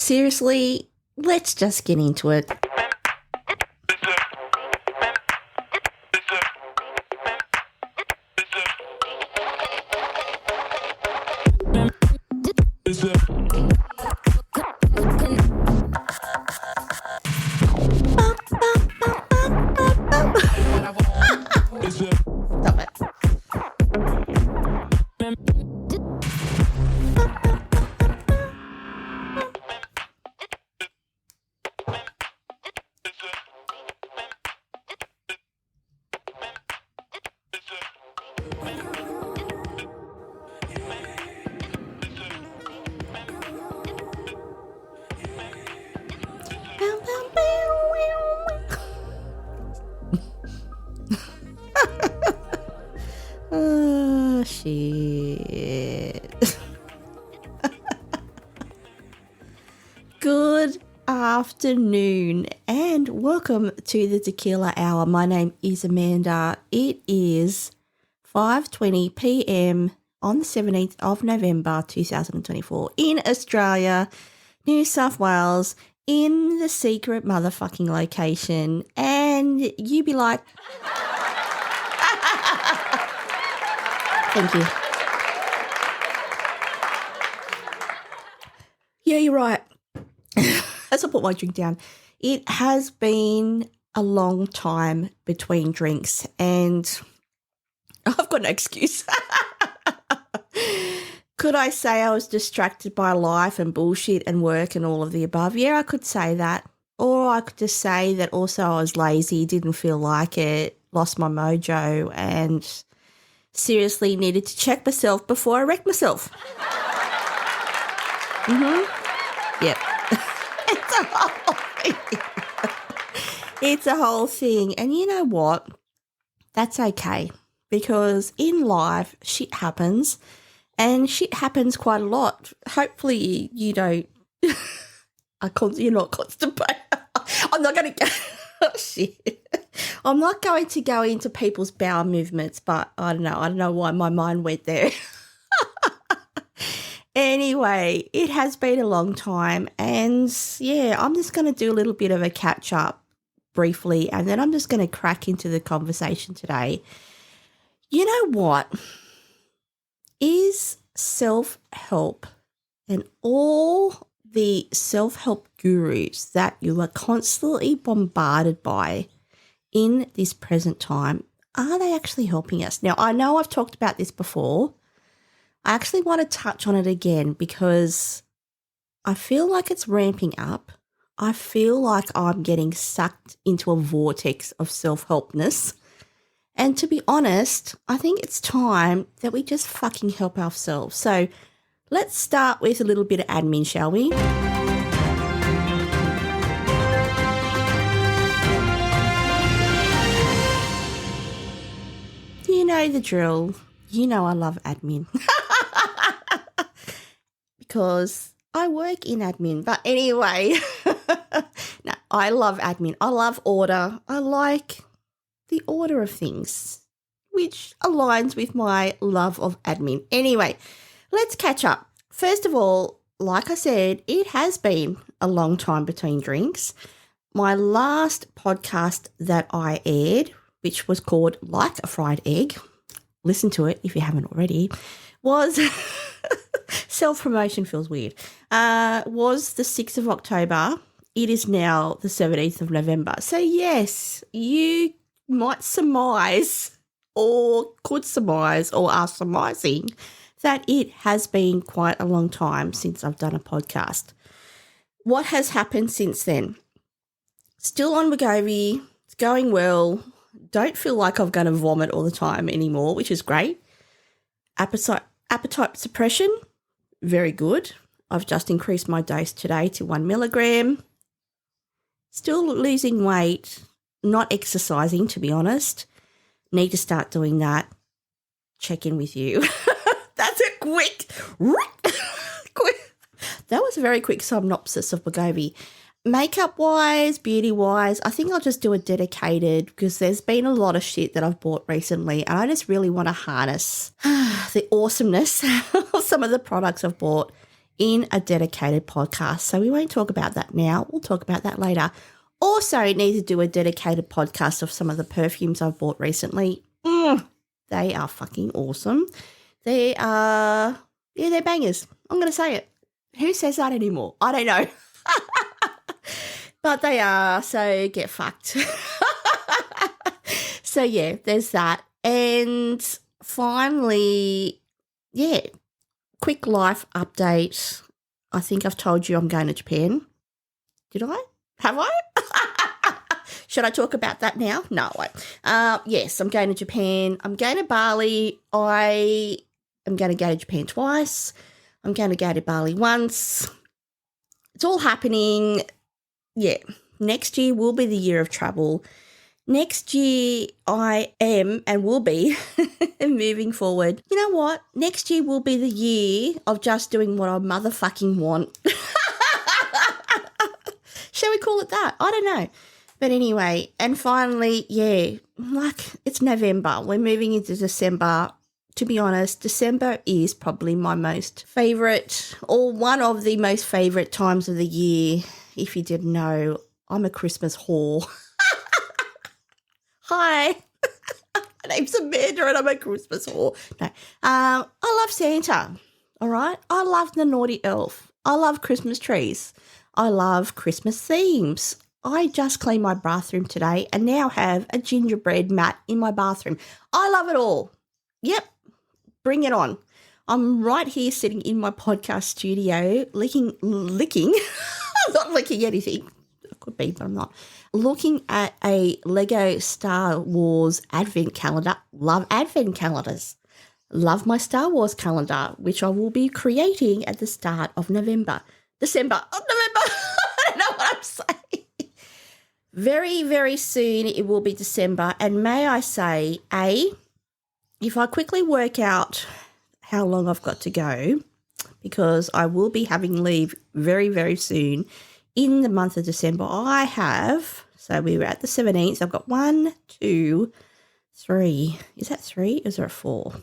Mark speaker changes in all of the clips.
Speaker 1: seriously, let's just get into it. Stop it. Oh, shit. Good afternoon and welcome to the Tequila Hour. My name is Amanda. It is 5:20 p.m. on the 17th of November 2024 in Australia, New South Wales, in the secret motherfucking location. And you be like, thank you. Yeah, you're right. As I put my drink down, it has been a long time between drinks and I've got no excuse. Could I say I was distracted by life and bullshit and work and all of the above? Yeah, I could say that. Or I could just say that also I was lazy, didn't feel like it, lost my mojo and seriously needed to check myself before I wrecked myself. Yep. It's a whole thing. It's a whole thing. And you know what? That's okay. Because in life, shit happens. And shit happens quite a lot. Hopefully you don't, you're not constipated. I'm not going to go, oh, shit. I'm not going to go into people's bowel movements, but I don't know why my mind went there. Anyway, it has been a long time and yeah, I'm just going to do a little bit of a catch up briefly and then I'm just going to crack into the conversation today. You know what? Is self-help and all the self-help gurus that you are constantly bombarded by in this present time, are they actually helping us? Now, I know I've talked about this before. I actually want to touch on it again because I feel like it's ramping up. I feel like I'm getting sucked into a vortex of self-helpness. And to be honest, I think it's time that we just fucking help ourselves. So let's start with a little bit of admin, shall we? You know the drill. You know I love admin. Because I work in admin. But anyway, no, I love admin. I love order. I like the order of things, which aligns with my love of admin. Anyway, let's catch up. First of all, like I said, it has been a long time between drinks. My last podcast that I aired, which was called Like a Fried Egg, listen to it if you haven't already, was self-promotion feels weird, was the 6th of October. It is now the 17th of November. So yes, you might surmise or could surmise or are surmising that it has been quite a long time since I've done a podcast. What has happened since then? Still on Wegovy. It's going well. Don't feel like I'm going to vomit all the time anymore, which is great. Appetite suppression, very good. I've just increased my dose today to 1 milligram. Still losing weight, not exercising, to be honest. Need to start doing that. Check in with you. That's a quick. That was a very quick synopsis of Wegovy. Makeup-wise, beauty-wise, I think I'll just do a dedicated because there's been a lot of shit that I've bought recently and I just really want to harness the awesomeness of some of the products I've bought in a dedicated podcast. So we won't talk about that now. We'll talk about that later. Also need to do a dedicated podcast of some of the perfumes I've bought recently. They are fucking awesome. They are, they're bangers. I'm going to say it. Who says that anymore? I don't know. But they are, so get fucked. So, yeah, there's that. And finally, quick life update. I think I've told you I'm going to Japan. Did I? Have I? Should I talk about that now? No, I won't. Yes, I'm going to Japan. I'm going to Bali. I am going to go to Japan twice. I'm going to go to Bali once. It's all happening. Yeah, next year will be the year of travel. Next year I am and will be moving forward. You know what? Next year will be the year of just doing what I motherfucking want. Shall we call it that? I don't know. But anyway, and finally, it's November. We're moving into December. To be honest, December is probably my most favourite, or one of the most favourite times of the year. If you didn't know, I'm a Christmas whore. Hi. My name's Amanda and I'm a Christmas whore. No, I love Santa, all right? I love the naughty elf. I love Christmas trees. I love Christmas themes. I just cleaned my bathroom today and now have a gingerbread mat in my bathroom. I love it all. Yep, bring it on. I'm right here sitting in my podcast studio licking. I'm not licking anything. It could be, but I'm not. Looking at a Lego Star Wars advent calendar. Love advent calendars. Love my Star Wars calendar, which I will be creating at the start of November. November. I don't know what I'm saying. Very, very soon it will be December. And may I say, if I quickly work out how long I've got to go, because I will be having leave very, very soon in the month of December, so we were at the 17th. I've got 1, 2, 3. Is that 3 or is there a 4?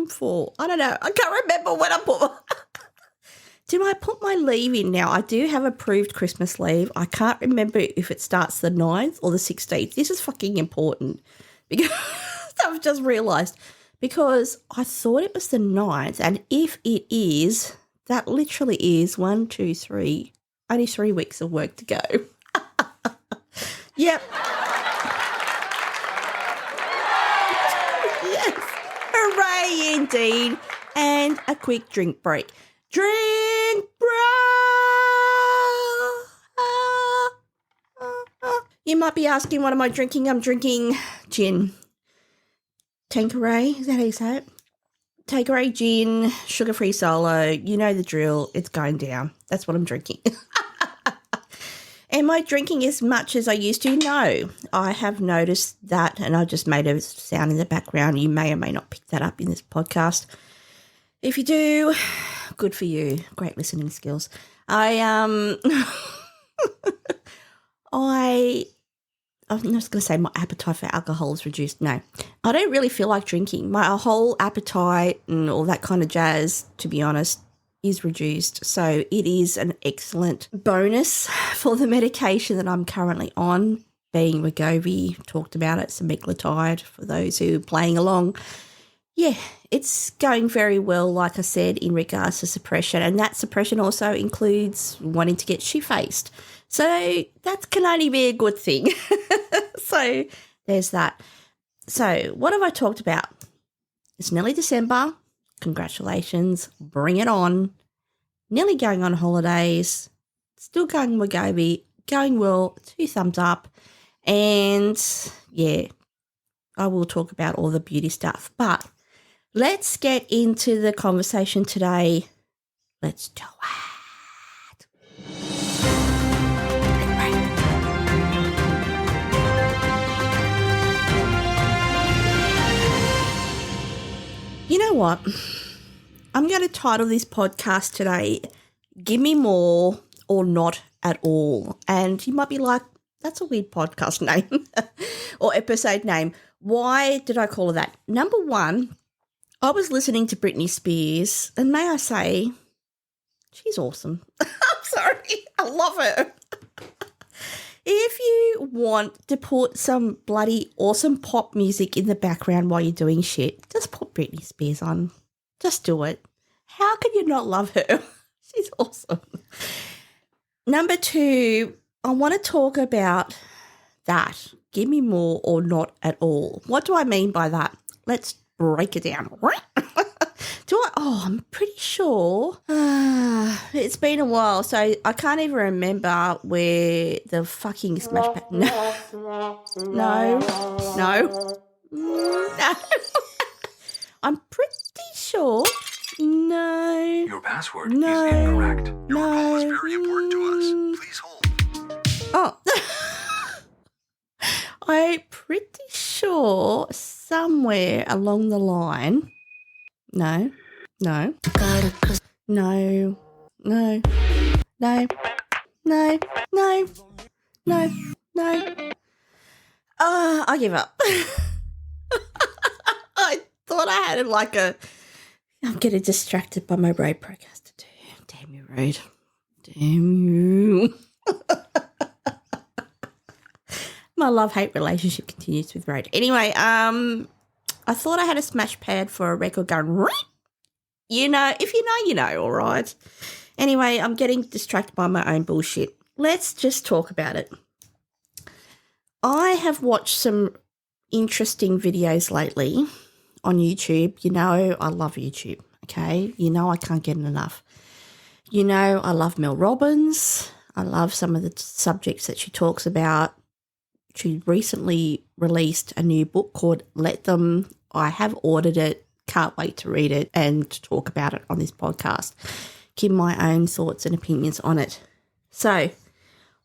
Speaker 1: 4. I don't know. I can't remember when I put Did I put my leave in now? I do have approved Christmas leave. I can't remember if it starts the 9th or the 16th. This is fucking important because I've just realised, because I thought it was the 9th, and if it is, that literally is 1, 2, 3, only 3 weeks of work to go. Yep. Yes. Hooray indeed. And a quick drink break. Drink break. You might be asking, what am I drinking? I'm drinking gin. Tanqueray, is that how you say it? Tanqueray gin, sugar-free solo. You know the drill. It's going down. That's what I'm drinking. Am I drinking as much as I used to? No. I have noticed that, and I just made a sound in the background. You may or may not pick that up in this podcast. If you do, good for you. Great listening skills. I'm just going to say my appetite for alcohol is reduced. No, I don't really feel like drinking. My whole appetite and all that kind of jazz, to be honest, is reduced. So it is an excellent bonus for the medication that I'm currently on, being Wegovy. Talked about it, semaglutide, for those who are playing along. Yeah, it's going very well, like I said, in regards to suppression. And that suppression also includes wanting to get shit-faced. So that can only be a good thing. So there's that. So what have I talked about? It's nearly December. Congratulations. Bring it on. Nearly going on holidays. Still going Wegovy. Going well. 2 thumbs up. And, yeah, I will talk about all the beauty stuff. But let's get into the conversation today. Let's do it. You know what? I'm going to title this podcast today, Gimme More or Not at All. And you might be like, that's a weird podcast name or episode name. Why did I call it that? Number one, I was listening to Britney Spears, and may I say, she's awesome. I'm sorry. I love her. If you want to put some bloody awesome pop music in the background while you're doing shit, just put Britney Spears on. Just do it. How can you not love her? She's awesome. Number 2, I want to talk about that. Give me more or not at all. What do I mean by that? Let's break it down. I'm pretty sure. It's been a while, so I can't even remember where the fucking smash pad. No. I'm pretty sure. No.
Speaker 2: Your password is incorrect. Your call is very important to us. Please hold.
Speaker 1: Oh. I'm pretty sure somewhere along the line. No. I give up. I thought I had I'm getting distracted by my road procrastinator. Damn you, road. Damn you. My love-hate relationship continues with road. Anyway, I thought I had a smash pad for a record going, you know, if you know, you know, all right. Anyway, I'm getting distracted by my own bullshit. Let's just talk about it. I have watched some interesting videos lately on YouTube. You know, I love YouTube, okay? You know, I can't get enough. You know, I love Mel Robbins. I love some of the subjects that she talks about. She recently released a new book called Let Them. I have ordered it. Can't wait to read it and to talk about it on this podcast. Give my own thoughts and opinions on it. So,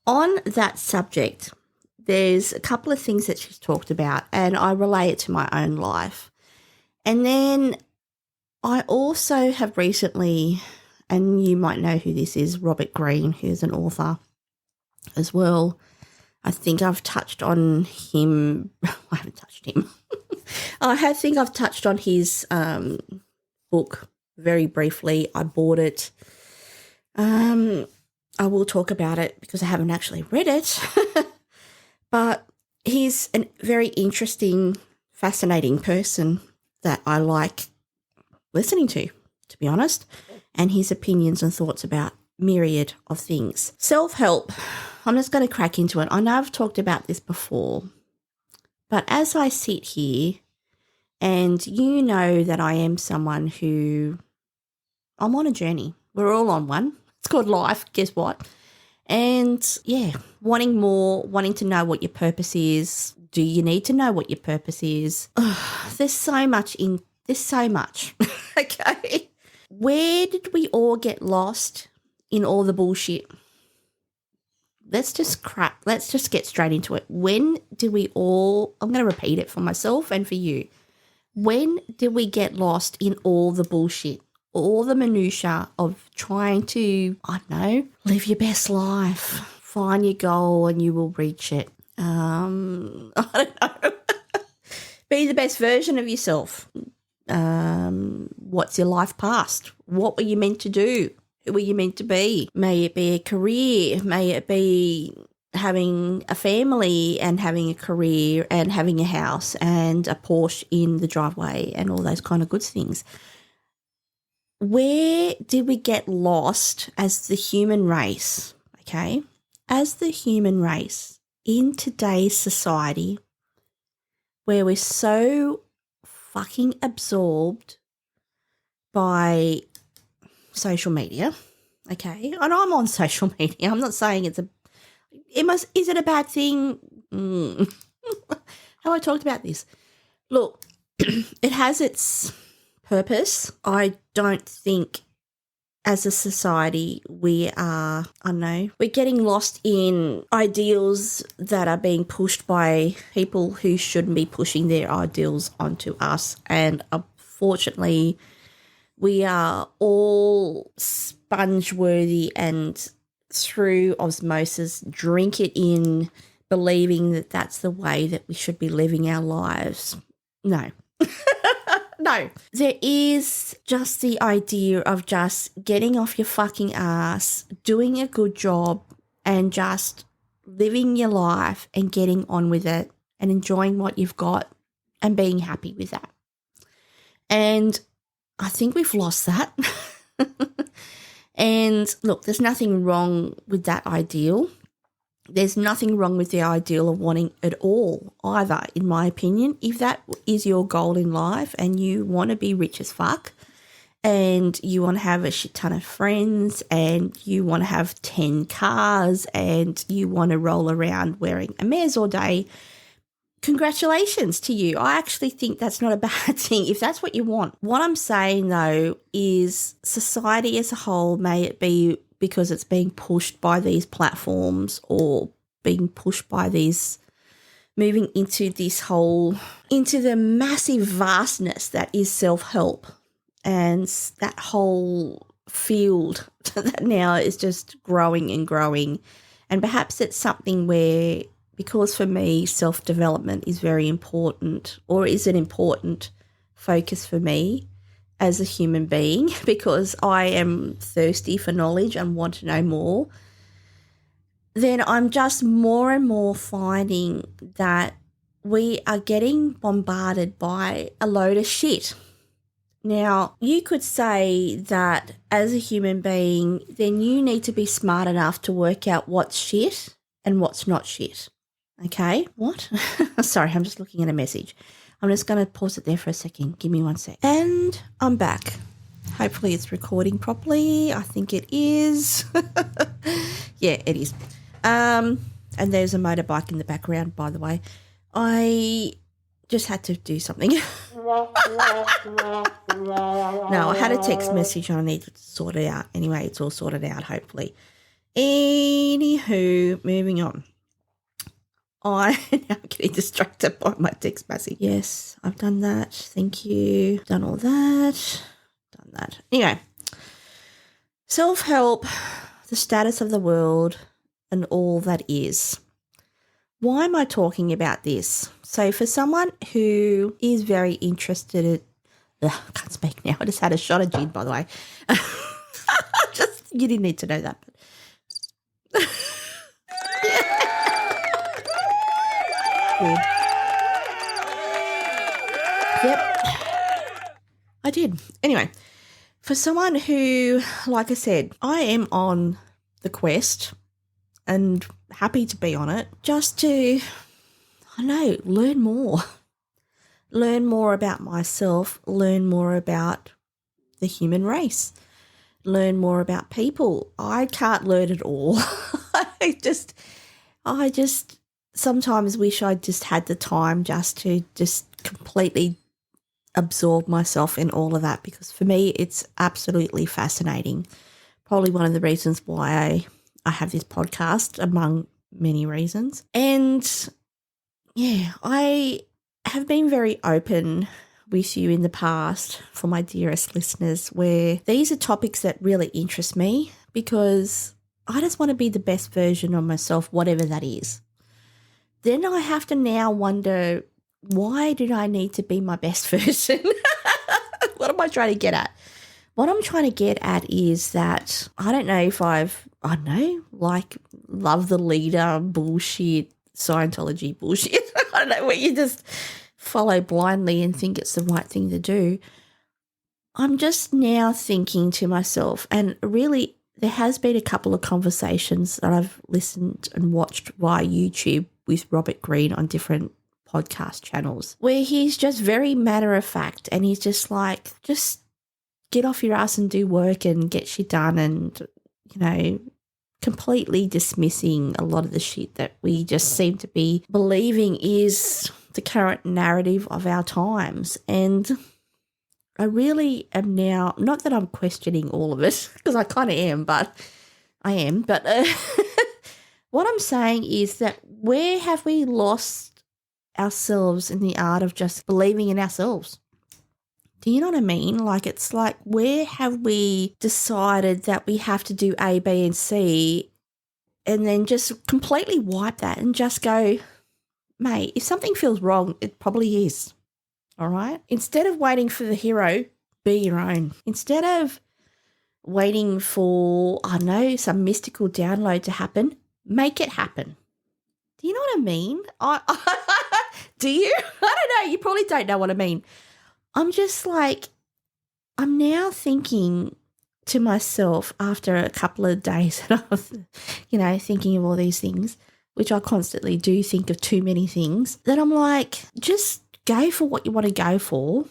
Speaker 1: on that subject, there's a couple of things that she's talked about, and I relate it to my own life. And then I also have recently, and you might know who this is, Robert Greene, who's an author as well. I think I've touched on him. I haven't touched him. I think I've touched on his book very briefly. I bought it. I will talk about it because I haven't actually read it. But he's a very interesting, fascinating person that I like listening to be honest, and his opinions and thoughts about myriad of things. Self-help. I'm just going to crack into it. I know I've talked about this before, but as I sit here, and you know that I am someone who, I'm on a journey. We're all on one. It's called life. Guess what? And yeah, wanting more, wanting to know what your purpose is. Do you need to know what your purpose is? There's so much. Okay. Where did we all get lost in all the bullshit? Let's just get straight into it. When do we all, I'm going to repeat it for myself and for you. When did we get lost in all the bullshit, all the minutiae of trying to, I don't know, live your best life, find your goal and you will reach it? I don't know. Be the best version of yourself. What's your life past? What were you meant to do? Who were you meant to be? May it be a career. May it be having a family and having a career and having a house and a Porsche in the driveway and all those kind of good things. Where did we get lost as the human race? Okay. As the human race in today's society, where we're so fucking absorbed by social media, okay? And I'm on social media. I'm not saying is it a bad thing? Have I talked about this? Look, it has its purpose. I don't think as a society we are, I don't know, we're getting lost in ideals that are being pushed by people who shouldn't be pushing their ideals onto us. And unfortunately, we are all sponge-worthy and through osmosis drink it in, believing that that's the way that we should be living our lives. No. No, there is just the idea of just getting off your fucking ass, doing a good job, and just living your life and getting on with it and enjoying what you've got and being happy with that. And I think we've lost that. And look, there's nothing wrong with that ideal. There's nothing wrong with the ideal of wanting it all either, in my opinion. If that is your goal in life and you want to be rich as fuck and you want to have a shit ton of friends and you want to have 10 cars and you want to roll around wearing a Mares all day, congratulations to you. I actually think that's not a bad thing if that's what you want. What I'm saying, though, is society as a whole, may it be because it's being pushed by these platforms or being pushed by these, moving into this whole, into the massive vastness that is self-help and that whole field that now is just growing and growing. And perhaps it's something where, because for me, self-development is very important, or is an important focus for me as a human being, because I am thirsty for knowledge and want to know more, then I'm just more and more finding that we are getting bombarded by a load of shit. Now, you could say that as a human being, then you need to be smart enough to work out what's shit and what's not shit. Okay, what? Sorry, I'm just looking at a message. I'm just going to pause it there for a second. Give me 1 sec. And I'm back. Hopefully it's recording properly. I think it is. Yeah, it is. And there's a motorbike in the background, by the way. I just had to do something. No, I had a text message and I needed to sort it out. Anyway, it's all sorted out, hopefully. Anywho, moving on. I now getting distracted by my text message. Yes, I've done that. Thank you. Done all that. Done that. Anyway, self-help, the status of the world, and all that is. Why am I talking about this? So for someone who is very interested in... I can't speak now. I just had a shot of gin, by the way. You didn't need to know that. But Weird. Yep, I did. Anyway, for someone who, like I said, I am on the quest and happy to be on it, just to, I know, learn more. Learn more about myself, learn more about the human race, learn more about people. I can't learn it all. I just sometimes wish I just had the time just to just completely absorb myself in all of that, because for me it's absolutely fascinating. Probably one of the reasons why I have this podcast, among many reasons. And yeah, I have been very open with you in the past, for my dearest listeners, where these are topics that really interest me, because I just want to be the best version of myself, whatever that is. Then I have to now wonder, why did I need to be my best version? What am I trying to get at? What I'm trying to get at is that I don't know if love the leader bullshit, Scientology bullshit. I don't know, where you just follow blindly and think it's the right thing to do. I'm just now thinking to myself, and really there has been a couple of conversations that I've listened and watched via YouTube with Robert Greene on different podcast channels, where he's just very matter of fact, and he's just like, just get off your ass and do work and get shit done, and, you know, completely dismissing a lot of the shit that we just seem to be believing is the current narrative of our times. And I really am now, not that I'm questioning all of it, because I kind of am, but what I'm saying is that where have we lost ourselves in the art of just believing in ourselves? Do you know what I mean? Like, it's like, where have we decided that we have to do A, B, and C, and then just completely wipe that and just go, mate, if something feels wrong, it probably is. all right? Instead of waiting for the hero, be your own. Instead of waiting for, I don't know, some mystical download to happen, make it happen. Do you know what I mean? Do you? I don't know. You probably don't know what I mean. I'm just like, I'm now thinking to myself after a couple of days that I was, thinking of all these things, which I constantly do think of too many things, that I'm like, just go for what you want to go for,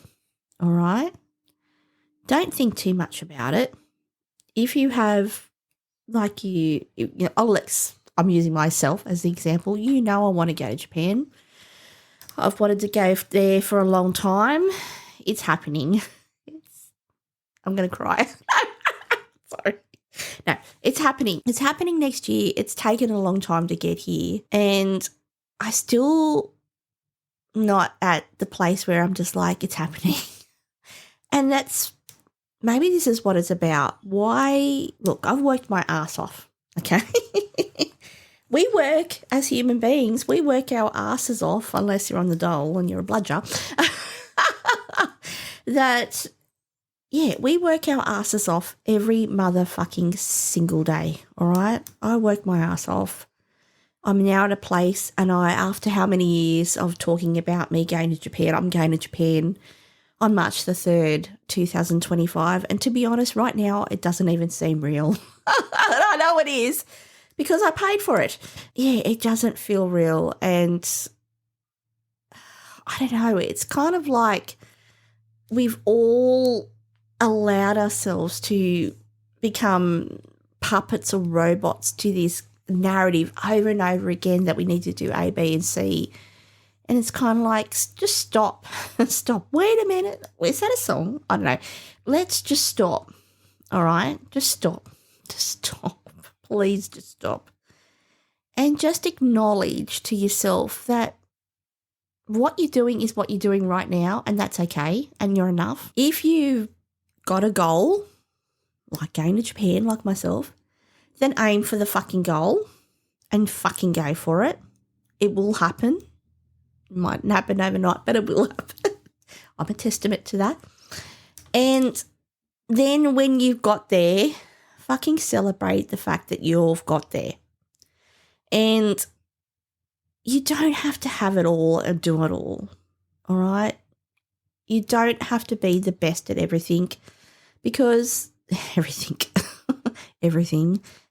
Speaker 1: all right? Don't think too much about it. If you have, like I'm using myself as the example. I want to go to Japan. I've wanted to go there for a long time. It's happening. I'm going to cry. Sorry. No, it's happening. It's happening next year. It's taken a long time to get here. And I still not at the place where I'm just like, it's happening. And maybe this is what it's about. Look, I've worked my ass off, okay? We work as human beings. We work our asses off, unless you're on the dole and you're a bludger. We work our asses off every motherfucking single day, all right? I work my ass off. I'm now at a place, and after how many years of talking about me going to Japan, I'm going to Japan on March the 3rd, 2025. And to be honest, right now, it doesn't even seem real. I know it is because I paid for it. Yeah, it doesn't feel real. And I don't know, it's kind of like we've all allowed ourselves to become puppets or robots to this narrative over and over again that we need to do A, B, and C. And it's kind of like, just stop. Stop. Wait a minute. Is that a song? I don't know. Let's just stop. All right? Just stop. Just stop. Please just stop. And just acknowledge to yourself that what you're doing is what you're doing right now, and that's okay, and you're enough. If you've got a goal, like going to Japan, like myself, then aim for the fucking goal and fucking go for it. It will happen. It mightn't happen overnight, but it will happen. I'm a testament to that. And then when you've got there, fucking celebrate the fact that you've got there. And you don't have to have it all and do it all right? You don't have to be the best at everything because everything.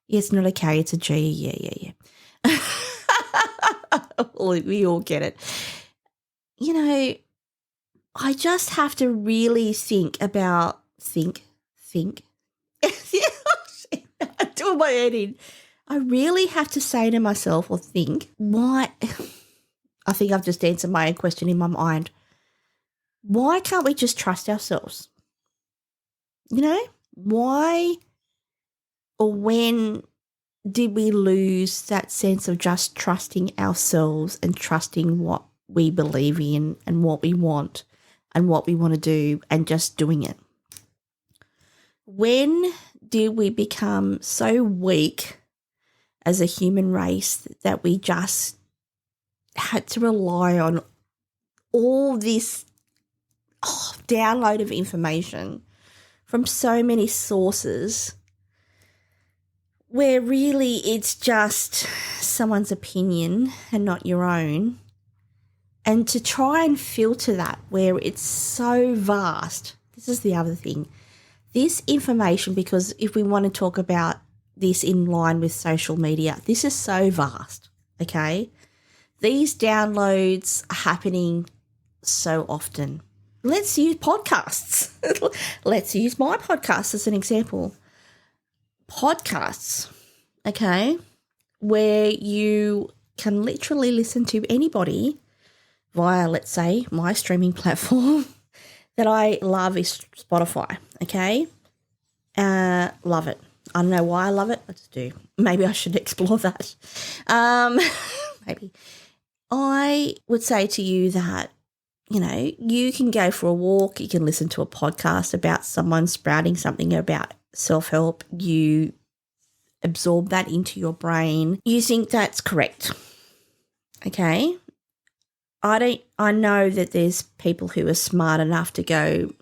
Speaker 1: Yeah, it's not okay. It's a G. Yeah. We all get it. I just have to really think. I'm doing my head in. I really have to say to myself or think, why? I think I've just answered my own question in my mind. Why can't we just trust ourselves? Why or when did we lose that sense of just trusting ourselves and trusting what we believe in and what we want to do and just doing it? When did we become so weak as a human race that we just had to rely on all this download of information from so many sources where really it's just someone's opinion and not your own, and to try and filter that where it's so vast. This is the other thing. This information, because if we want to talk about this in line with social media, this is so vast, okay? These downloads are happening so often. Let's use podcasts. Let's use my podcast as an example. Podcasts, okay, where you can literally listen to anybody via, let's say, my streaming platform that I love is Spotify, okay? Love it. I don't know why I love it. I just do. Maybe I should explore that. Maybe. I would say to you that, you can go for a walk, you can listen to a podcast about someone sprouting something about self-help, you absorb that into your brain, you think that's correct, okay? I know that there's people who are smart enough to go,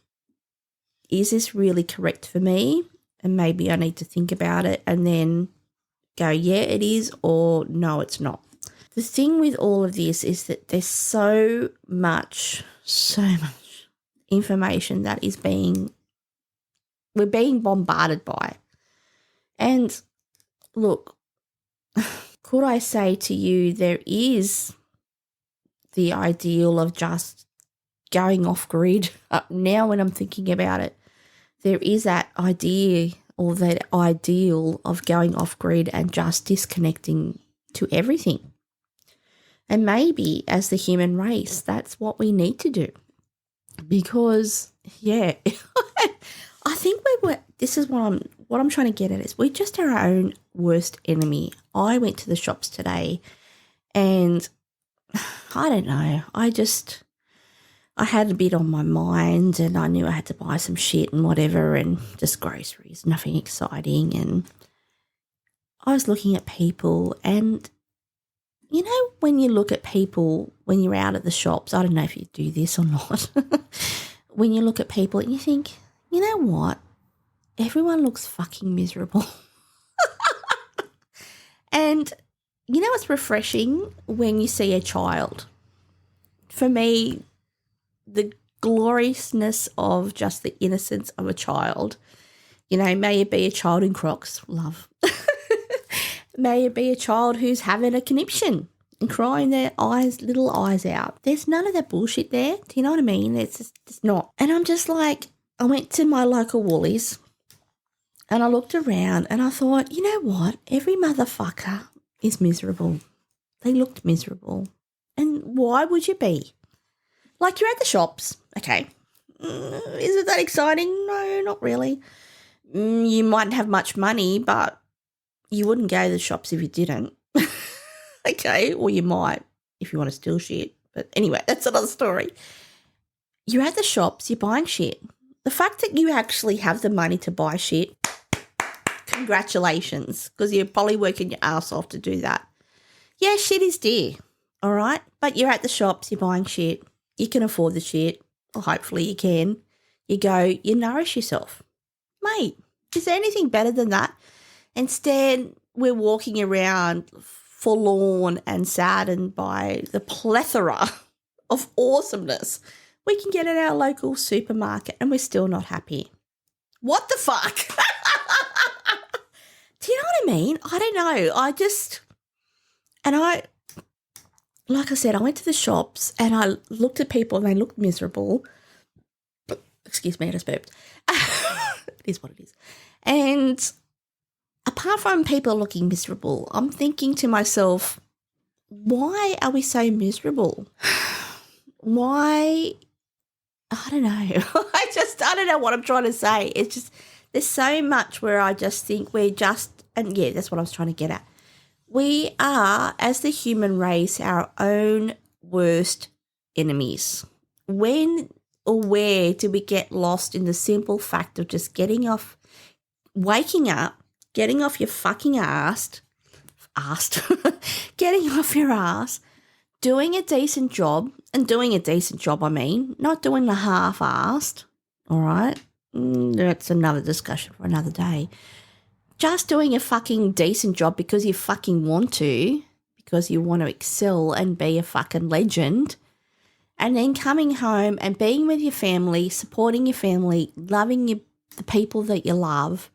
Speaker 1: is this really correct for me? And maybe I need to think about it and then go, yeah, it is, or no, it's not. The thing with all of this is that there's so much information that we're being bombarded by. And look, could I say to you, there is the ideal of just going off grid. Now when I'm thinking about it, there is that idea or that ideal of going off grid and just disconnecting to everything. And maybe as the human race, that's what we need to do. Because, yeah, I think this is what I'm trying to get at is we're just our own worst enemy. I went to the shops today and I don't know, I had a bit on my mind and I knew I had to buy some shit and whatever and just groceries, nothing exciting. And I was looking at people and, you know, when you look at people, when you're out at the shops, I don't know if you do this or not, when you look at people and you think, you know what, everyone looks fucking miserable. And you know what's refreshing when you see a child? For me, the gloriousness of just the innocence of a child, you know, may it be a child in Crocs, love. May it be a child who's having a conniption and crying their little eyes out. There's none of that bullshit there. Do you know what I mean? It's not. And I'm just like, I went to my local Woolies and I looked around and I thought, you know what? Every motherfucker is miserable. They looked miserable. And why would you be? Like, you're at the shops, okay. Is it that exciting? No, not really. You mightn't have much money, but you wouldn't go to the shops if you didn't. Okay, or you might if you want to steal shit. But anyway, that's another story. You're at the shops, you're buying shit. The fact that you actually have the money to buy shit, congratulations, because you're probably working your ass off to do that. Yeah, shit is dear, all right? But you're at the shops, you're buying shit. You can afford the shit, or hopefully you can. You go, you nourish yourself. Mate, is there anything better than that? Instead, we're walking around forlorn and saddened by the plethora of awesomeness we can get at our local supermarket and we're still not happy. What the fuck? Do you know what I mean? I don't know. Like I said, I went to the shops and I looked at people and they looked miserable. Excuse me, I just burped. It is what it is. And apart from people looking miserable, I'm thinking to myself, why are we so miserable? Why? I don't know. I don't know what I'm trying to say. It's just, there's so much where I just think and yeah, that's what I was trying to get at. We are, as the human race, our own worst enemies. When or where do we get lost in the simple fact of just waking up, getting off your fucking getting off your ass, doing a decent job, and doing a decent job, I mean, not doing the half-assed, all right? That's another discussion for another day. Just doing a fucking decent job because you fucking want to, because you want to excel and be a fucking legend, and then coming home and being with your family, supporting your family, loving the people that you love,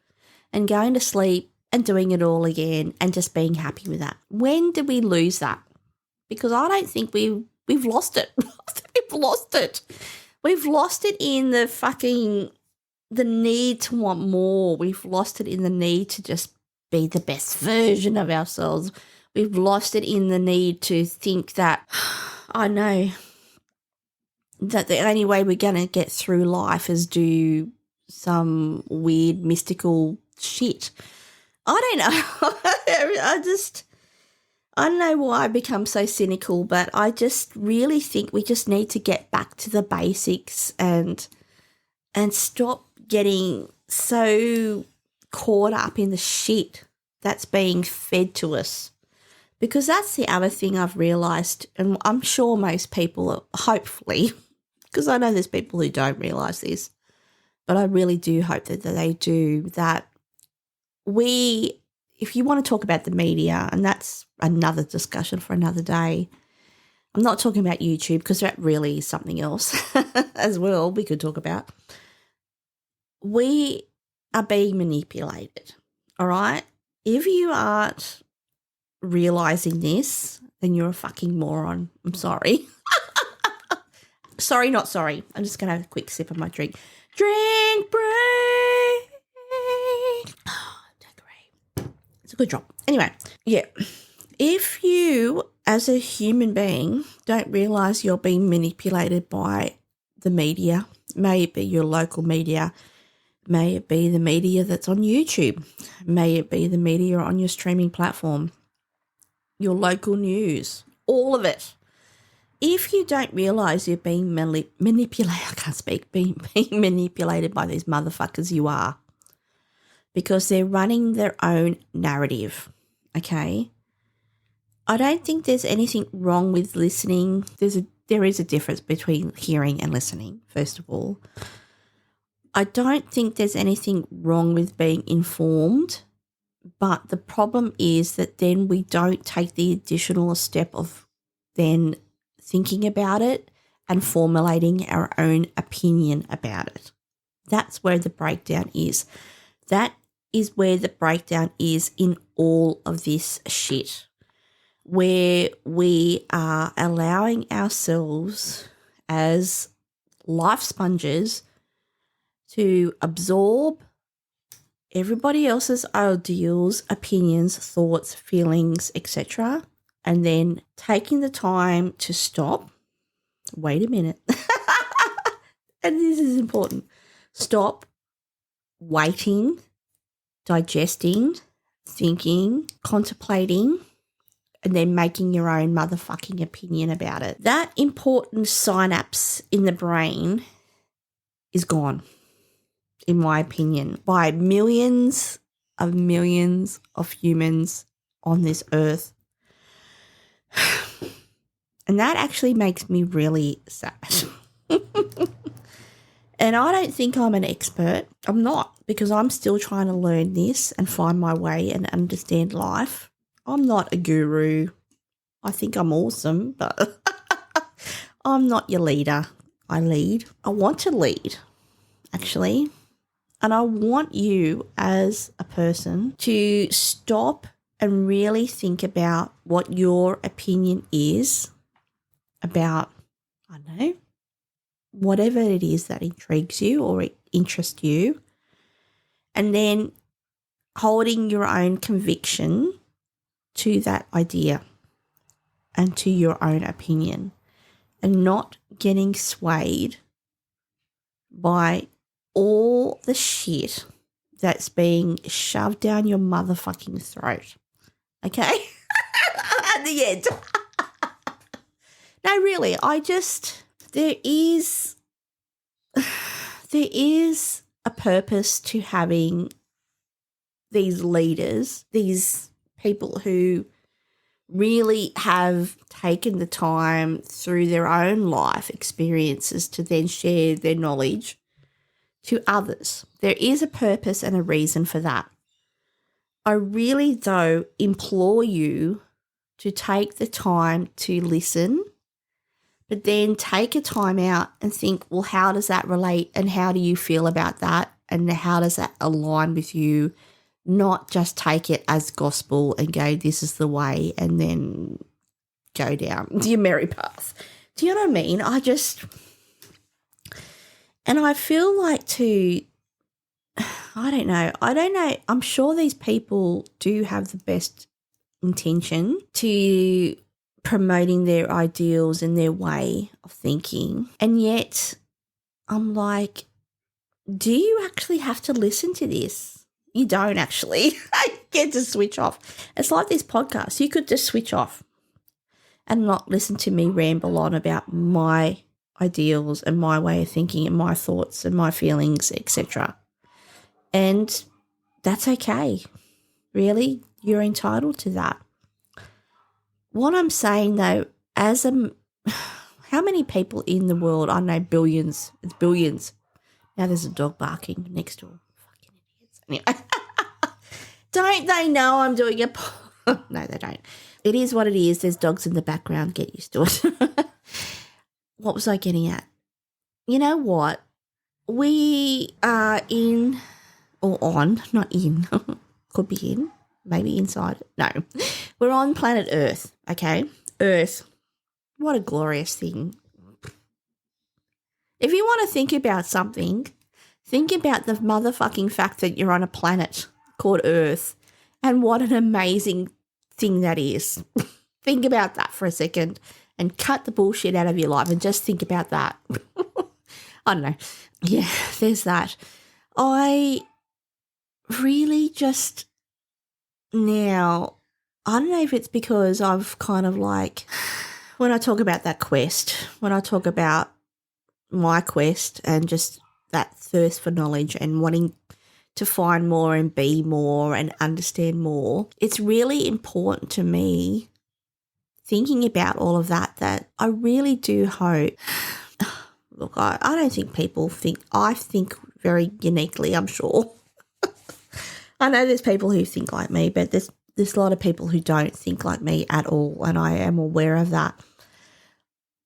Speaker 1: and going to sleep and doing it all again and just being happy with that. When did we lose that? Because I don't think we've lost it. I think we've lost it. We've lost it in the need to want more. We've lost it in the need to just be the best version of ourselves. We've lost it in the need to think that, I know, that the only way we're going to get through life is do some weird mystical shit. I don't know. I don't know why I become so cynical, but I just really think we just need to get back to the basics and stop getting so caught up in the shit that's being fed to us Because that's the other thing I've realised, and I'm sure most people, hopefully, because I know there's people who don't realise this, but I really do hope that they do, that if you want to talk about the media, and that's another discussion for another day, I'm not talking about YouTube because that really is something else as well we could talk about. We are being manipulated, all right? If you aren't realising this, then you're a fucking moron. I'm sorry. Sorry, not sorry. I'm just going to have a quick sip of my drink. Drink break. Oh, great. It's a good drop. Anyway, yeah. If you, as a human being, don't realise you're being manipulated by the media, may it be your local media, may it be the media that's on YouTube, may it be the media on your streaming platform, your local news, all of it. If you don't realise you're being manipulated, I can't speak, being manipulated by these motherfuckers, you are. Because they're running their own narrative, okay? I don't think there's anything wrong with listening. There is a difference between hearing and listening, first of all. I don't think there's anything wrong with being informed, but the problem is that then we don't take the additional step of then thinking about it and formulating our own opinion about it. That's where the breakdown is. That is where the breakdown is in all of this shit, where we are allowing ourselves as life sponges to absorb everybody else's ideals, opinions, thoughts, feelings, etc., and then taking the time to stop, wait a minute, and this is important, stop, waiting, digesting, thinking, contemplating, and then making your own motherfucking opinion about it. That important synapse in the brain is gone, in my opinion, by millions of humans on this earth. And that actually makes me really sad. And I don't think I'm an expert. I'm not, because I'm still trying to learn this and find my way and understand life. I'm not a guru. I think I'm awesome, but I'm not your leader. I lead. I want to lead, actually. And I want you as a person to stop and really think about what your opinion is about, I don't know, whatever it is that intrigues you or interests you, and then holding your own conviction to that idea and to your own opinion, and not getting swayed by all the shit that's being shoved down your motherfucking throat. Okay? At the end. No, really, there is a purpose to having these leaders, these people who really have taken the time through their own life experiences to then share their knowledge to others. There is a purpose and a reason for that. I really, though, implore you to take the time to listen, but then take a time out and think, well, how does that relate and how do you feel about that and how does that align with you? Not just take it as gospel and go, this is the way, and then go down your merry path. Do you know what I mean? And I feel like I don't know. I'm sure these people do have the best intention to promoting their ideals and their way of thinking. And yet I'm like, do you actually have to listen to this? You don't actually. I get to switch off. It's like this podcast. You could just switch off and not listen to me ramble on about my ideals and my way of thinking and my thoughts and my feelings, etc. And that's okay. Really, you're entitled to that. What I'm saying though, how many people in the world? I know billions. It's billions. Now there's a dog barking next door. Fucking idiots. Anyway, don't they know I'm doing a? No, they don't. It is what it is. There's dogs in the background. Get used to it. What was I getting at? You know what? We are in or on, not in. Could be in, maybe inside. No, we're on planet Earth. Okay, Earth. What a glorious thing. If you want to think about something, think about the motherfucking fact that you're on a planet called Earth and what an amazing thing that is. Think about that for a second and cut the bullshit out of your life and just think about that. I don't know. Yeah, there's that. I really just now, I don't know if it's because I've kind of like, when I talk about that quest, when I talk about my quest and just that thirst for knowledge and wanting to find more and be more and understand more, it's really important to me thinking about all of that, that I really do hope. Look, I don't think people think, I think very uniquely, I'm sure. I know there's people who think like me, but there's a lot of people who don't think like me at all, and I am aware of that.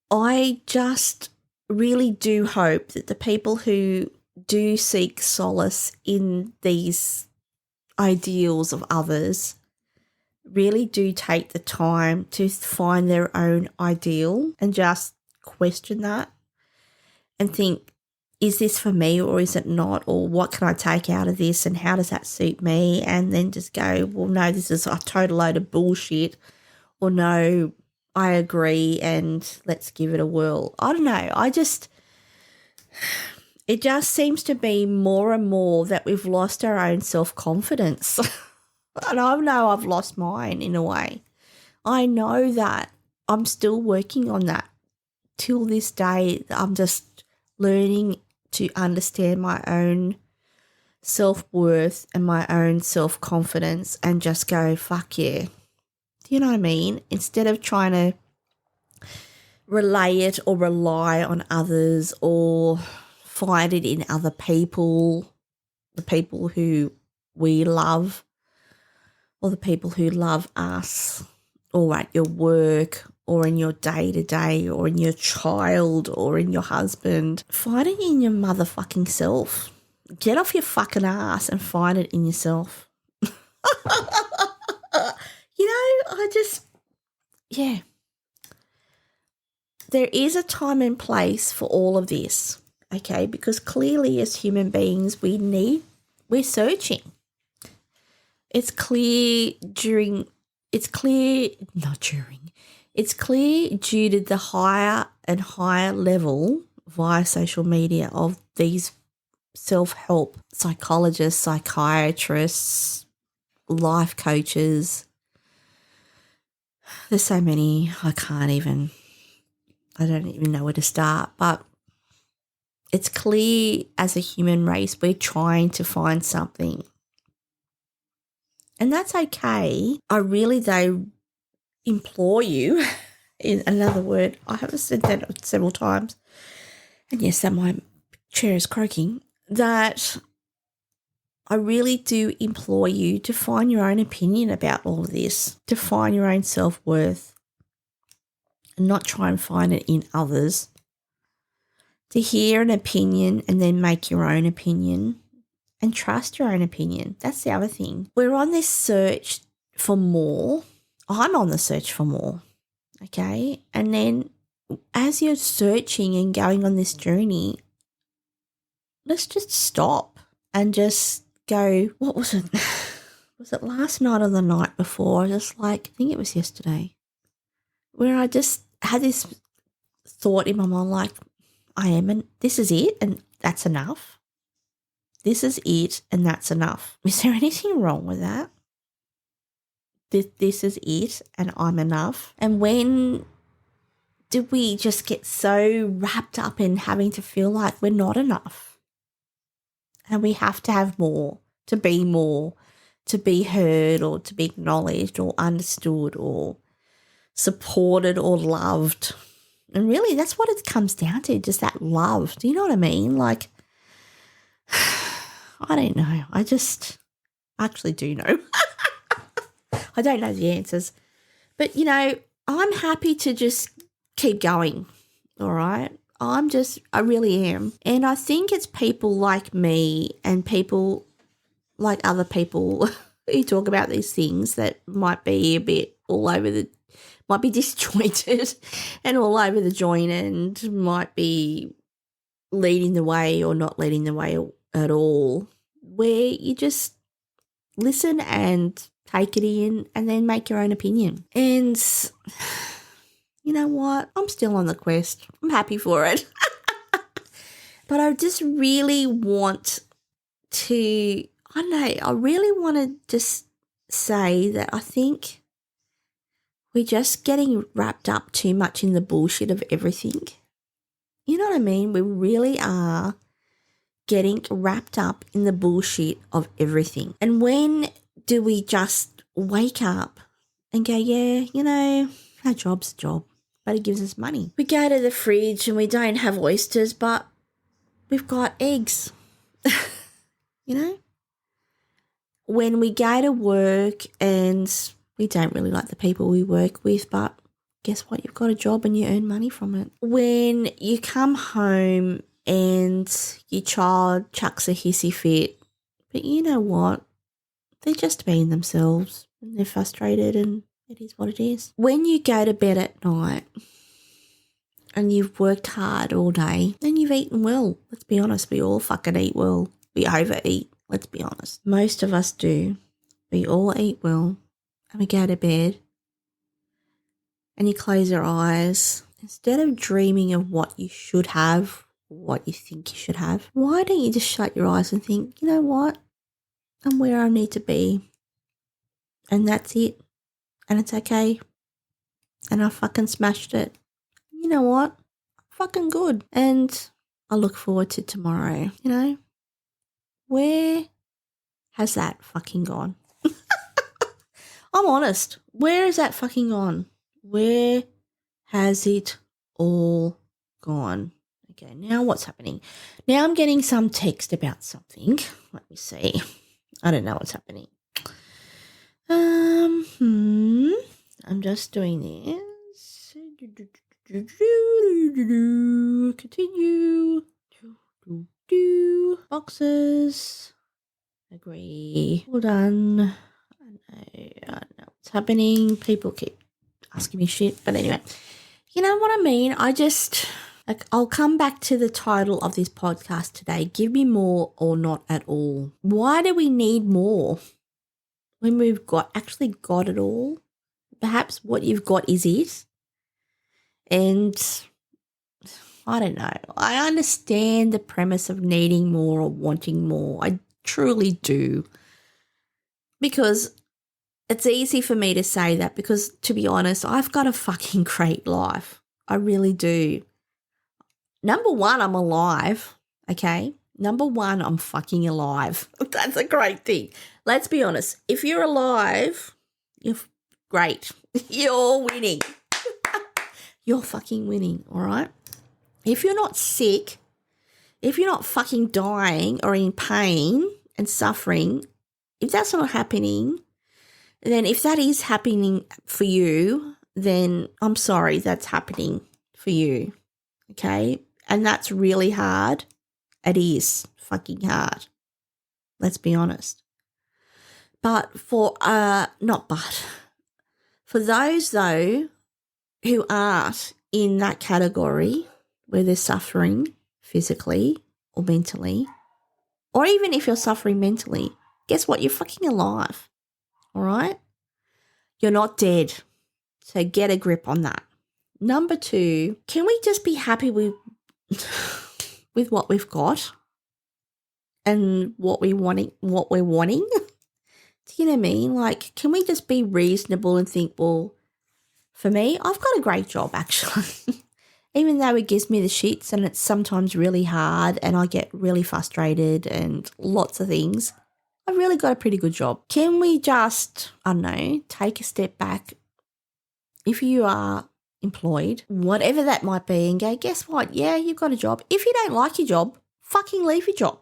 Speaker 1: I just really do hope that the people who do seek solace in these ideals of others really do take the time to find their own ideal and just question that and think, is this for me or is it not? Or what can I take out of this and how does that suit me? And then just go, well, no, this is a total load of bullshit, or no, I agree and let's give it a whirl. I don't know. It just seems to be more and more that we've lost our own self-confidence. And I know I've lost mine in a way. I know that I'm still working on that. Till this day, I'm just learning to understand my own self-worth and my own self-confidence and just go, fuck yeah. Do you know what I mean? Instead of trying to relay it or rely on others or find it in other people, the people who we love or the people who love us, or at your work or in your day-to-day or in your child or in your husband. Find it in your motherfucking self. Get off your fucking ass and find it in yourself. Yeah. There is a time and place for all of this, okay? Because clearly as human beings, we're searching. It's clear due to the higher and higher level via social media of these self-help psychologists, psychiatrists, life coaches. There's so many, I don't even know where to start, but it's clear as a human race we're trying to find something. And that's okay. I really, though, implore you, in another word, I have said that several times, and yes, that my chair is croaking, that I really do implore you to find your own opinion about all of this, to find your own self-worth, and not try and find it in others, to hear an opinion and then make your own opinion and trust your own opinion. That's the other thing. We're on this search for more. I'm on the search for more, okay? And then as you're searching and going on this journey, let's just stop and just go, what was it? Was it last night or the night before? I think it was yesterday, where I just had this thought in my mind, like, this is it and that's enough. This is it and that's enough. Is there anything wrong with that? This is it and I'm enough. And when did we just get so wrapped up in having to feel like we're not enough? And we have to have more, to be heard or to be acknowledged or understood or supported or loved. And really, that's what it comes down to, just that love. Do you know what I mean? Like, I don't know. I actually do know. I don't know the answers. But, you know, I'm happy to just keep going, all right? I really am. And I think it's people like me and people like other people who talk about these things that might be a bit might be disjointed and all over the joint and might be leading the way or not leading the way at all, where you just listen and take it in and then make your own opinion. And you know what? I'm still on the quest. I'm happy for it. But I just really want to, I don't know, I really want to just say that I think we're just getting wrapped up too much in the bullshit of everything. You know what I mean? We really are getting wrapped up in the bullshit of everything. And when do we just wake up and go, yeah, you know, our job's a job, but it gives us money. We go to the fridge and we don't have oysters, but we've got eggs, you know? When we go to work and we don't really like the people we work with, but guess what? You've got a job and you earn money from it. When you come home and your child chucks a hissy fit, but you know what? They're just being themselves and they're frustrated and it is what it is. When you go to bed at night and you've worked hard all day and you've eaten well, let's be honest, we all fucking eat well. We overeat, let's be honest. Most of us do. We all eat well and we go to bed and you close your eyes. Instead of dreaming of what you should have, what you think you should have, why don't you just shut your eyes and think, you know what? I'm where I need to be. And that's it. And it's okay. And I fucking smashed it. You know what? I'm fucking good. And I look forward to tomorrow, you know? Where has that fucking gone? I'm honest. Where has that fucking gone? Where has it all gone? Okay, now what's happening? Now I'm getting some text about something. Let me see. I don't know what's happening. I'm just doing this. Continue. Boxes. Agree. All done. I don't know what's happening. People keep asking me shit. But anyway, you know what I mean? I'll come back to the title of this podcast today. Give me more or not at all. Why do we need more when we've actually got it all? Perhaps what you've got is it. And I don't know. I understand the premise of needing more or wanting more. I truly do. Because it's easy for me to say that because, to be honest, I've got a fucking great life. I really do. Number one, I'm alive, okay? Number one, I'm fucking alive. That's a great thing. Let's be honest. If you're alive, you're great. You're winning. You're fucking winning, all right? If you're not sick, if you're not fucking dying or in pain and suffering, if that's not happening, then if that is happening for you, then I'm sorry that's happening for you, okay? And that's really hard. It is fucking hard. Let's be honest. But for those though who aren't in that category where they're suffering physically or mentally, or even if you're suffering mentally, guess what? You're fucking alive. All right? You're not dead. So get a grip on that. Number two, can we just be happy with what we've got and what we're wanting? Do you know what I mean? Like, can we just be reasonable and think, well, for me, I've got a great job actually. Even though it gives me the shits and it's sometimes really hard and I get really frustrated and lots of things, I've really got a pretty good job. Can we just, I don't know, take a step back if you are employed, whatever that might be, and go, guess what? Yeah, you've got a job. If you don't like your job, fucking leave your job.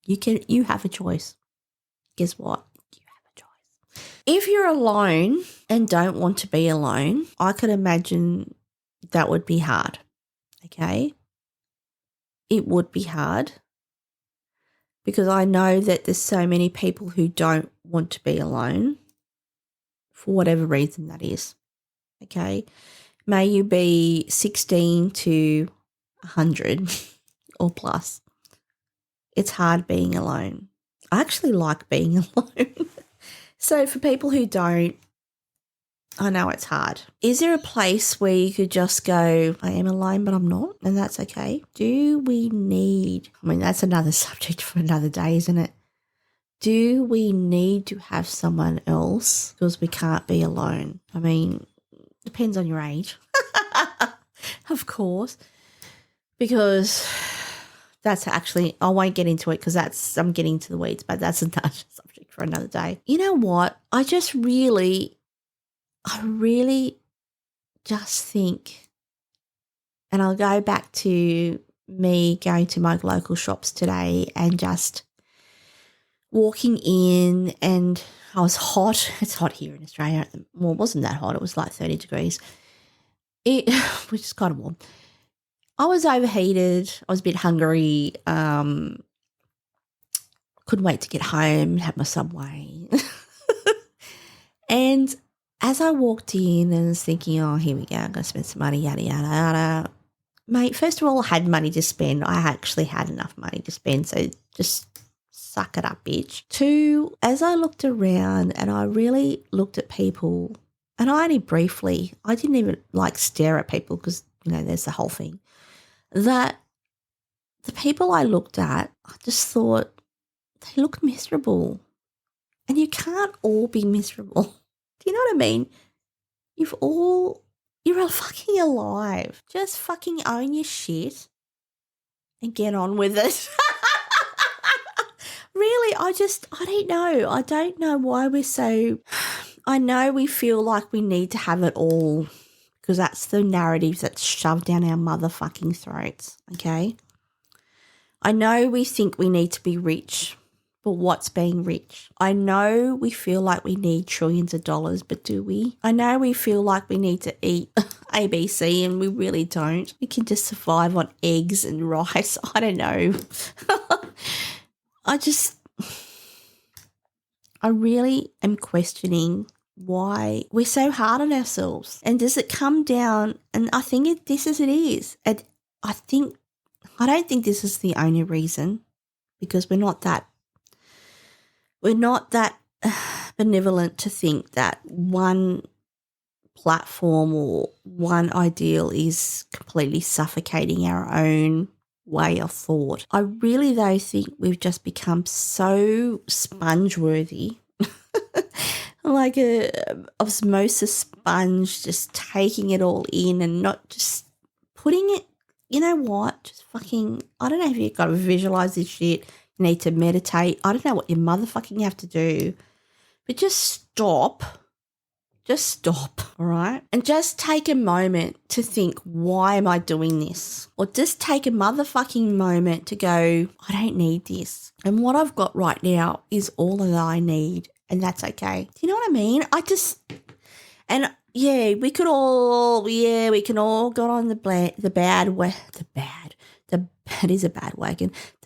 Speaker 1: You have a choice. Guess what? You have a choice. If you're alone and don't want to be alone, I could imagine that would be hard. Okay? It would be hard because I know that there's so many people who don't want to be alone for whatever reason that is. Okay? May you be 16 to 100 or plus. It's hard being alone. I actually like being alone. So for people who don't, I know it's hard. Is there a place where you could just go, I am alone, but I'm not, and that's okay? Do we need, I mean, that's another subject for another day, isn't it? Do we need to have someone else because we can't be alone? I mean, depends on your age, of course, because that's actually, I won't get into it because I'm getting to the weeds, but that's another subject for another day. You know what? I really just think, and I'll go back to me going to my local shops today and just walking in, and I was hot. It's hot here in Australia. Well, it wasn't that hot. It was like 30 degrees, which is kind of warm. I was overheated. I was a bit hungry. Couldn't wait to get home, have my Subway. And as I walked in and was thinking, oh, here we go, I'm going to spend some money, yada, yada, yada. Mate, first of all, I had money to spend. I actually had enough money to spend, so just suck it up, bitch. Two, as I looked around and I really looked at people, and I only briefly, I didn't even like stare at people because, you know, there's the whole thing, that the people I looked at, I just thought they looked miserable. And you can't all be miserable. Do you know what I mean? You're all fucking alive. Just fucking own your shit and get on with it. Really, I don't know. I don't know why we're so, I know we feel like we need to have it all because that's the narrative that's shoved down our motherfucking throats, okay? I know we think we need to be rich, but what's being rich? I know we feel like we need trillions of dollars, but do we? I know we feel like we need to eat ABC and we really don't. We can just survive on eggs and rice. I don't know. I really am questioning why we're so hard on ourselves. And does it come down, and I think it is. And I don't think this is the only reason, because we're not that benevolent to think that one platform or one ideal is completely suffocating our own way of thought. I really, though, think we've just become so sponge-worthy, like a osmosis sponge, just taking it all in and not just putting it, you know what, just fucking, I don't know if you've got to visualize this shit. You need to meditate. I don't know what you motherfucking have to do, but just stop. Just stop, all right? And just take a moment to think, why am I doing this? Or just take a motherfucking moment to go, I don't need this. And what I've got right now is all that I need, and that's okay. Do you know what I mean? We can all go on the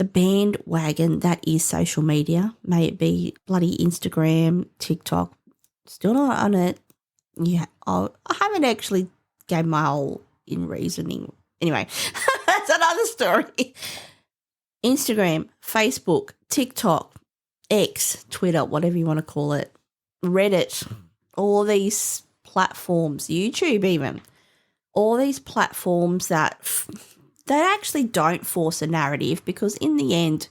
Speaker 1: bandwagon that is social media, may it be bloody Instagram, TikTok. Still not on it. Yeah, I haven't actually gave my whole in reasoning. Anyway, that's another story. Instagram, Facebook, TikTok, X, Twitter, whatever you want to call it, Reddit, all these platforms, YouTube even, all these platforms that they actually don't force a narrative, because in the end,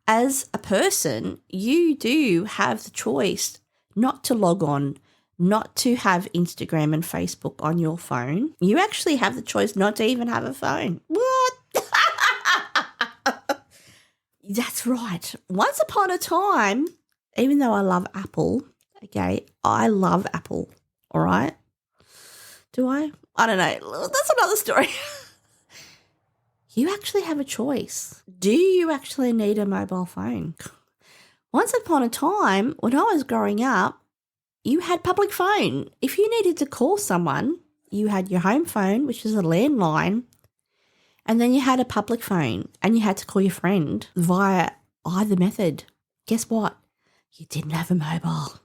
Speaker 1: as a person, you do have the choice not to log on, not to have Instagram and Facebook on your phone. You actually have the choice not to even have a phone. What? That's right. Once upon a time, even though I love Apple, okay, I love Apple, all right? Do I? I don't know. That's another story. You actually have a choice. Do you actually need a mobile phone? Once upon a time, when I was growing up, you had public phone. If you needed to call someone, you had your home phone, which is a landline, and then you had a public phone, and you had to call your friend via either method. Guess what? You didn't have a mobile.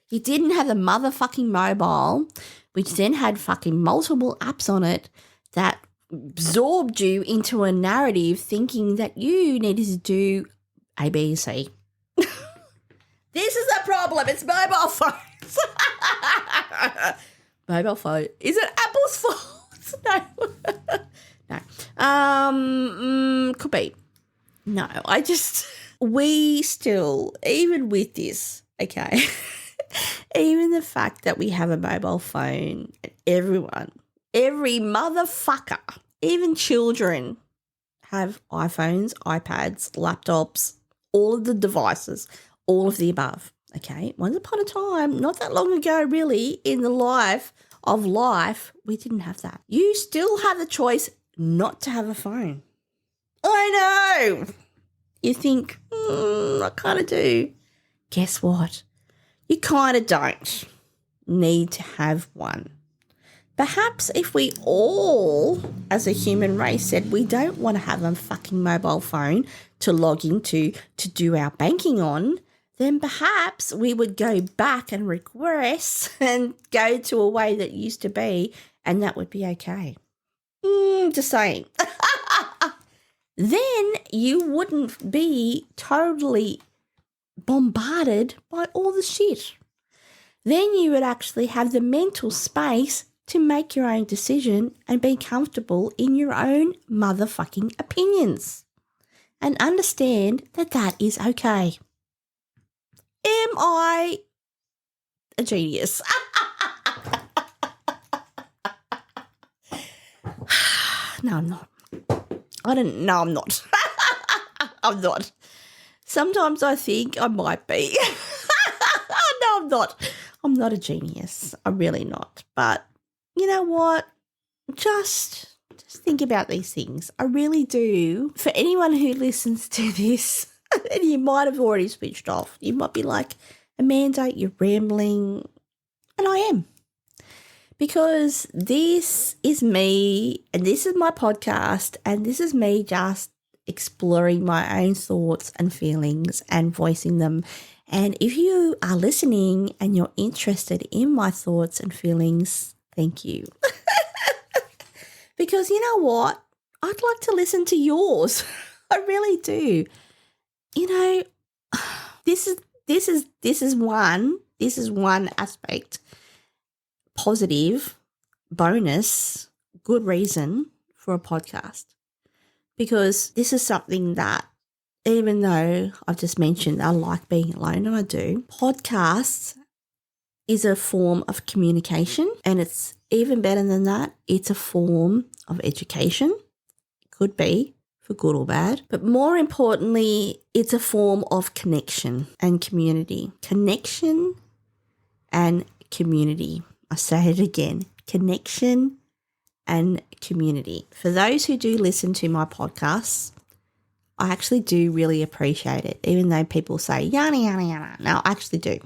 Speaker 1: You didn't have the motherfucking mobile, which then had fucking multiple apps on it that absorbed you into a narrative thinking that you needed to do A, B, C. This is a problem. It's mobile phones. Mobile phone. Is it Apple's fault? No. Could be. No, we still, even with this, okay, even the fact that we have a mobile phone, every motherfucker, even children have iPhones, iPads, laptops, all of the devices, all of the above, okay? Once upon a time, not that long ago really, in the life, we didn't have that. You still have the choice not to have a phone. I know. You think, I kind of do. Guess what? You kind of don't need to have one. Perhaps if we all, as a human race, said we don't want to have a fucking mobile phone to log into, to do our banking on, then perhaps we would go back and regress and go to a way that used to be, and that would be okay. Just saying. Then you wouldn't be totally bombarded by all the shit. Then you would actually have the mental space to make your own decision and be comfortable in your own motherfucking opinions and understand that that is okay. Am I a genius? No, I'm not. No, I'm not. I'm not. Sometimes I think I might be. No, I'm not. I'm not a genius. I'm really not. But you know what? Just think about these things. I really do. For anyone who listens to this, and you might have already switched off, you might be like, Amanda, you're rambling. And I am. Because this is me, and this is my podcast, and this is me just exploring my own thoughts and feelings and voicing them. And if you are listening and you're interested in my thoughts and feelings, thank you. Because you know what? I'd like to listen to yours. I really do. You know, this is one aspect, positive, bonus, good reason for a podcast. Because this is something that, even though I've just mentioned I like being alone, and I do, podcasts is a form of communication, and it's even better than that. It's a form of education. It could be for good or bad. But more importantly, it's a form of connection and community. Connection and community. I say it again. Connection and community. For those who do listen to my podcasts, I actually do really appreciate it, even though people say, yada, yada, yada. No, I actually do.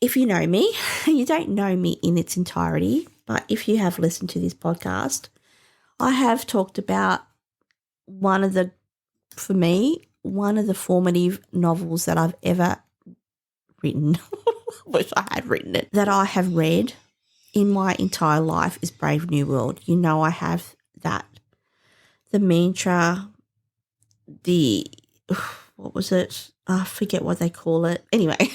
Speaker 1: If you know me, you don't know me in its entirety, but if you have listened to this podcast, I have talked about one of the formative novels that I've ever written. Wish I had written it. That I have read in my entire life is Brave New World. You know, I have that. The mantra, what was it? I forget what they call it. Anyway,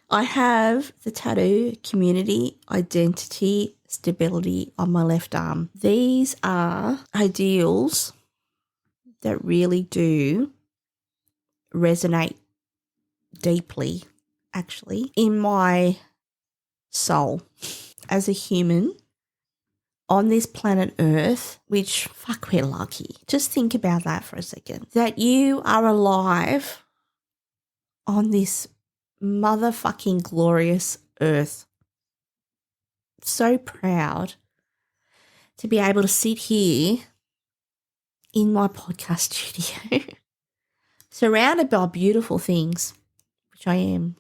Speaker 1: I have the tattoo, community, identity, stability on my left arm. These are ideals that really do resonate deeply, actually, in my soul as a human on this planet Earth, which, fuck, we're lucky. Just think about that for a second. That you are alive on this motherfucking glorious earth. So proud to be able to sit here in my podcast studio, surrounded by beautiful things, which I am.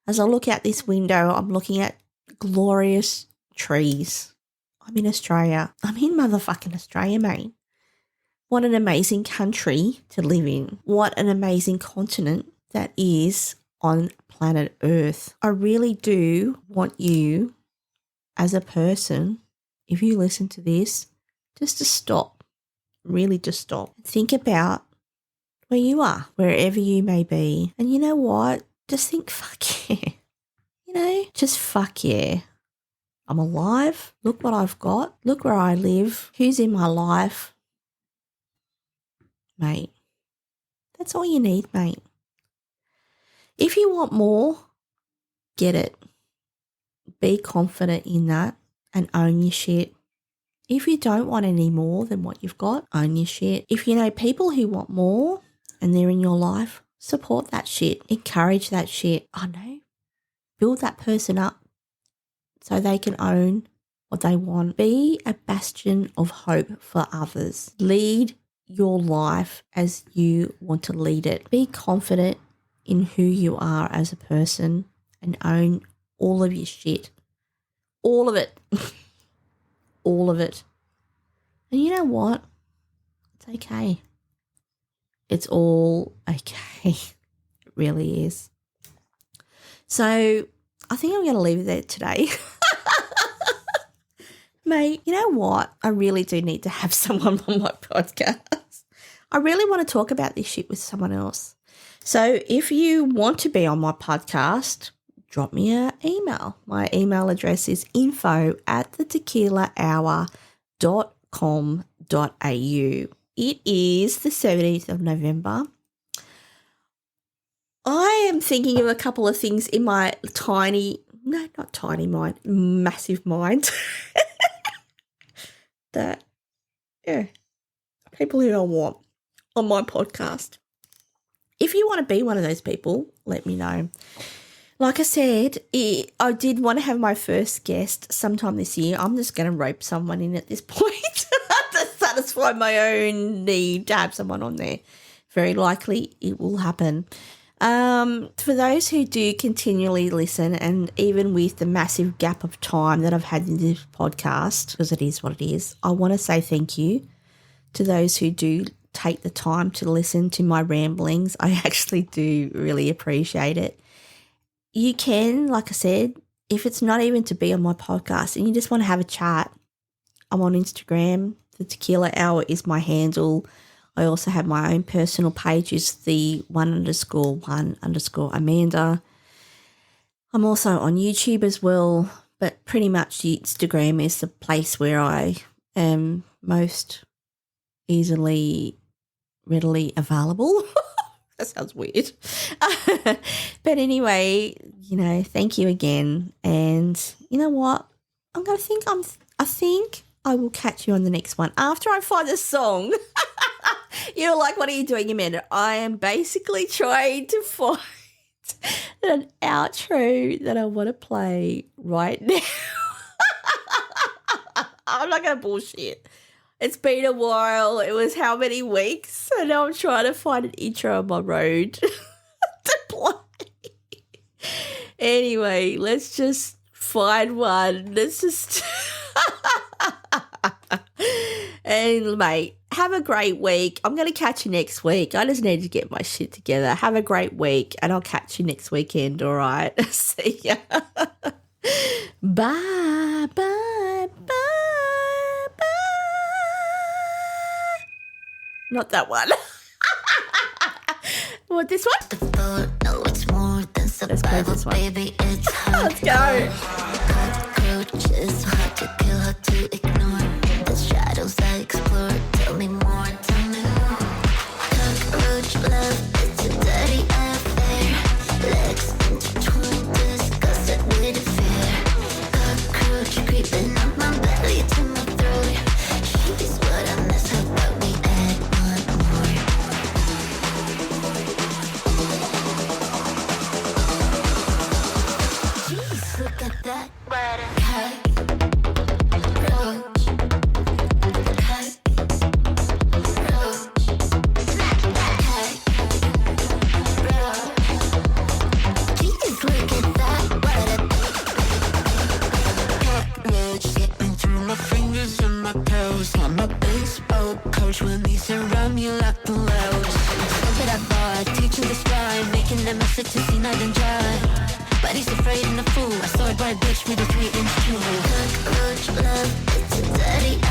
Speaker 1: As I look out this window, I'm looking at glorious trees. I'm in Australia. I'm in motherfucking Australia, mate. What an amazing country to live in. What an amazing continent that is on planet Earth. I really do want you as a person, if you listen to this, just to stop. Really just stop. Think about where you are, wherever you may be. And you know what? Just think, fuck yeah. You know, just fuck yeah. I'm alive. Look what I've got. Look where I live. Who's in my life? Mate, that's all you need, mate. If you want more, get it. Be confident in that and own your shit. If you don't want any more than what you've got, own your shit. If you know people who want more and they're in your life, support that shit. Encourage that shit. I know. Build that person up so they can own what they want. Be a bastion of hope for others. Lead your life as you want to lead it. Be confident in who you are as a person and own all of your shit. All of it. All of it. And you know what? It's okay. It's all okay. It really is. So I think I'm going to leave it there today. Mate, you know what? I really do need to have someone on my podcast. I really want to talk about this shit with someone else. So if you want to be on my podcast, drop me an email. My email address is info@thetequilahour.com.au. It is the 17th of November. I am thinking of a couple of things in my massive mind that, people who I want on my podcast. If you want to be one of those people, let me know. Like I said, I did want to have my first guest sometime this year. I'm just going to rope someone in at this point to satisfy my own need to have someone on there. Very likely it will happen. For those who do continually listen, and even with the massive gap of time that I've had in this podcast, because it is what it is, I want to say thank you to those who do take the time to listen to my ramblings. I actually do really appreciate it. You can, like I said, if it's not even to be on my podcast and you just want to have a chat, I'm on Instagram. The Tequila Hour is my handle. I also have my own personal page, is the _1_Amanda. I'm also on YouTube as well, but pretty much the Instagram is the place where I am most readily available. That sounds weird. But anyway, thank you again. And you know what? I think I will catch you on the next one. After I find a song. You're like, what are you doing, Amanda? I am basically trying to find an outro that I want to play right now. I'm not going to bullshit. It's been a while. It was how many weeks? And now I'm trying to find an intro on my road to play. Anyway, let's just find one. Let's just... And, mate, have a great week. I'm going to catch you next week. I just need to get my shit together. Have a great week, and I'll catch you next weekend, all right? See ya. Bye, bye, bye, bye. Not that one. What, this one?
Speaker 3: No, it's more than survival, baby, it's
Speaker 1: Let's go.
Speaker 3: Cockroaches, hard to kill, hard to ignore. The shadows I explore, tell me more, tell me more. Cockroach love, it's a dirty affair. Legs intertwined, discuss it with fear. Cockroach creeping up my belly to my throat. She's what I miss, how about we add one more? than dry. But he's afraid and a fool. I saw a bright bitch with a 3-inch tube. Cockroach love, it's a dirty